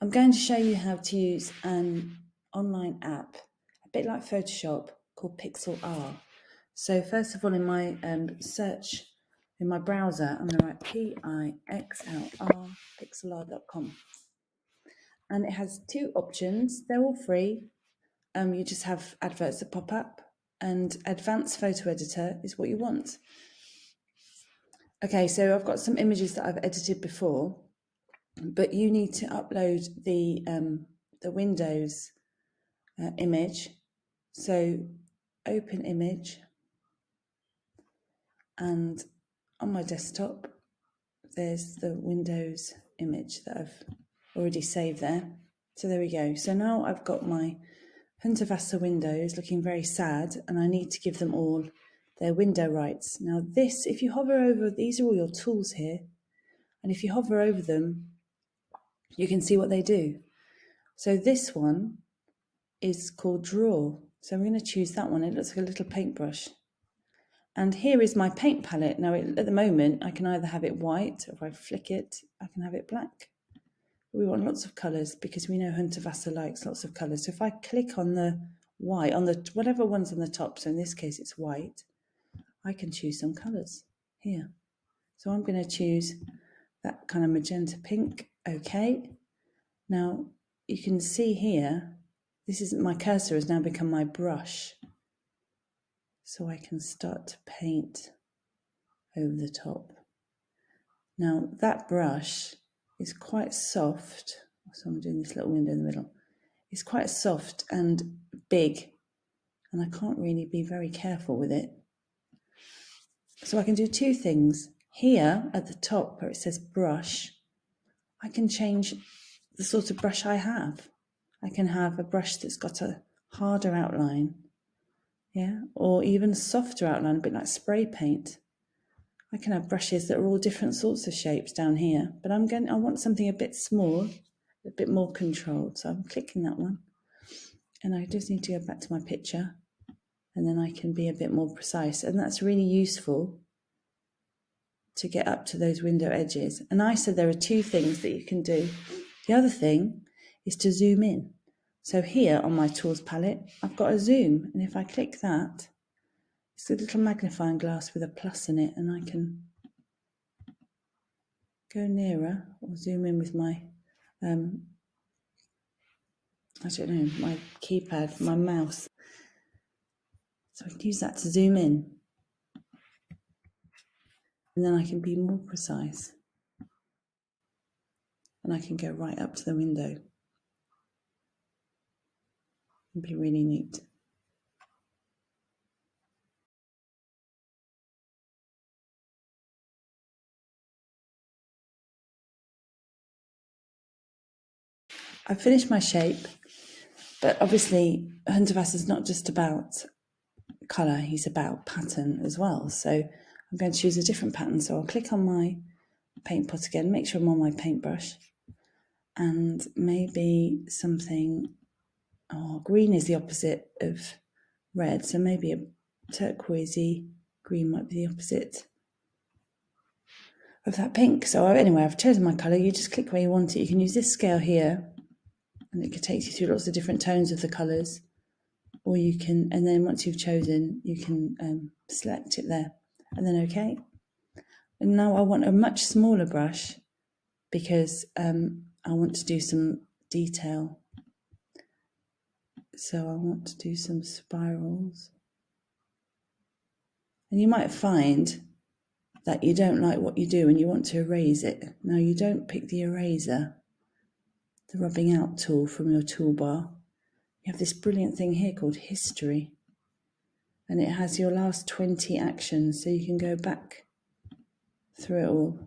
I'm going to show you how to use an online app, a bit like Photoshop, called PIXLR. So first of all, in my search, in my browser, I'm going to write PIXLR, pixlr.com. And it has two options. They're all free. You just have adverts that pop up, and Advanced Photo Editor is what you want. Okay, so I've got some images that I've edited before, but you need to upload the Windows image. So open image, and on my desktop there's the Windows image that I've already saved there. So there we go. So now I've got my Hundertwasser windows looking very sad, and I need to give them all their window rights. Now this, if you hover over, these are all your tools here, and if you hover over them, you can see what they do. So this one is called Draw. So I'm going to choose that one. It looks like a little paintbrush. And here is my paint palette. Now, at the moment, I can either have it white, or if I flick it, I can have it black. We want lots of colours because we know Hundertwasser likes lots of colours. So if I click on the white, on the whatever one's on the top, so in this case it's white, I can choose some colours here. So I'm going to choose that kind of magenta pink. Okay. Now you can see here, this is my cursor has now become my brush. So I can start to paint over the top. Now that brush is quite soft. So I'm doing this little window in the middle. It's quite soft and big, and I can't really be very careful with it. So I can do two things. Here at the top where it says brush, I can change the sort of brush I have. I can have a brush that's got a harder outline, yeah, or even a softer outline, a bit like spray paint. I can have brushes that are all different sorts of shapes down here, but I want something a bit small, a bit more controlled. So I'm clicking that one, and I just need to go back to my picture, and then I can be a bit more precise. And that's really useful to get up to those window edges. And I said there are two things that you can do. The other thing is to zoom in. So here on my tools palette, I've got a zoom, and if I click that, it's a little magnifying glass with a plus in it, and I can go nearer or zoom in with my, I don't know, my keypad, my mouse. So I can use that to zoom in, and then I can be more precise, and I can go right up to the window. It'd be really neat. I've finished my shape, but obviously Hundertwasser is not just about colour, he's about pattern as well. So I'm going to choose a different pattern. So I'll click on my paint pot again, make sure I'm on my paintbrush, and maybe something, green is the opposite of red, so maybe a turquoisey green might be the opposite of that pink. So anyway, I've chosen my colour. You just click where you want it. You can use this scale here, and it takes you through lots of different tones of the colours, or you can, and then once you've chosen, you can select it there, and then okay. And now I want a much smaller brush because I want to do some detail. So I want to do some spirals. And you might find that you don't like what you do and you want to erase it. Now you don't pick the eraser, the rubbing out tool from your toolbar. You have this brilliant thing here called history, and it has your last 20 actions, so you can go back through it all.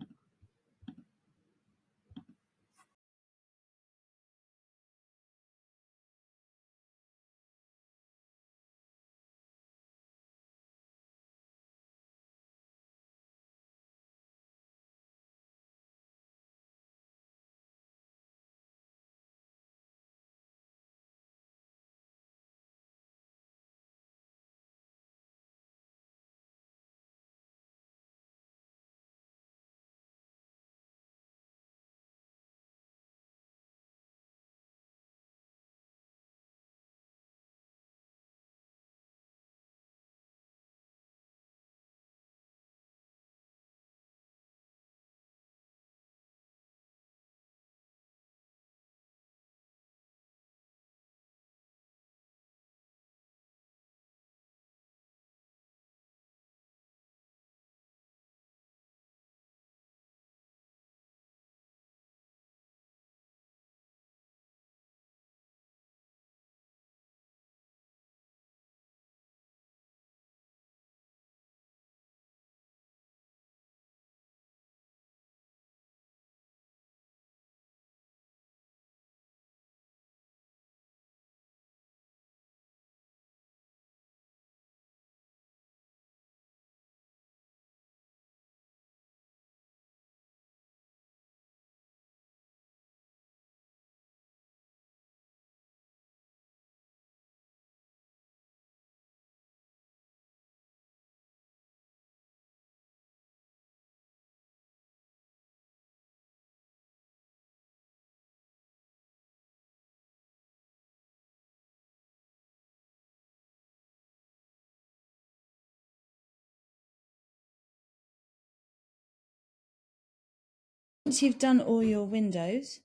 Once you've done all your windows,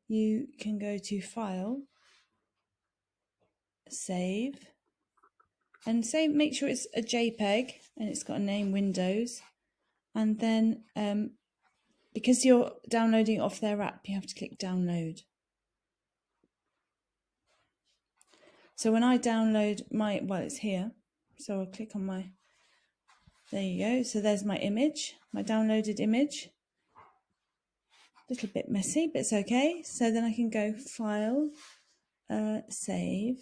you can go to File, Save, and make sure it's a JPEG and it's got a name, Windows. And then because you're downloading off their app, you have to click Download. So when I download it's here. So I'll click on there you go. So there's my image, my downloaded image. A little bit messy, but it's okay. So then I can go File, Save,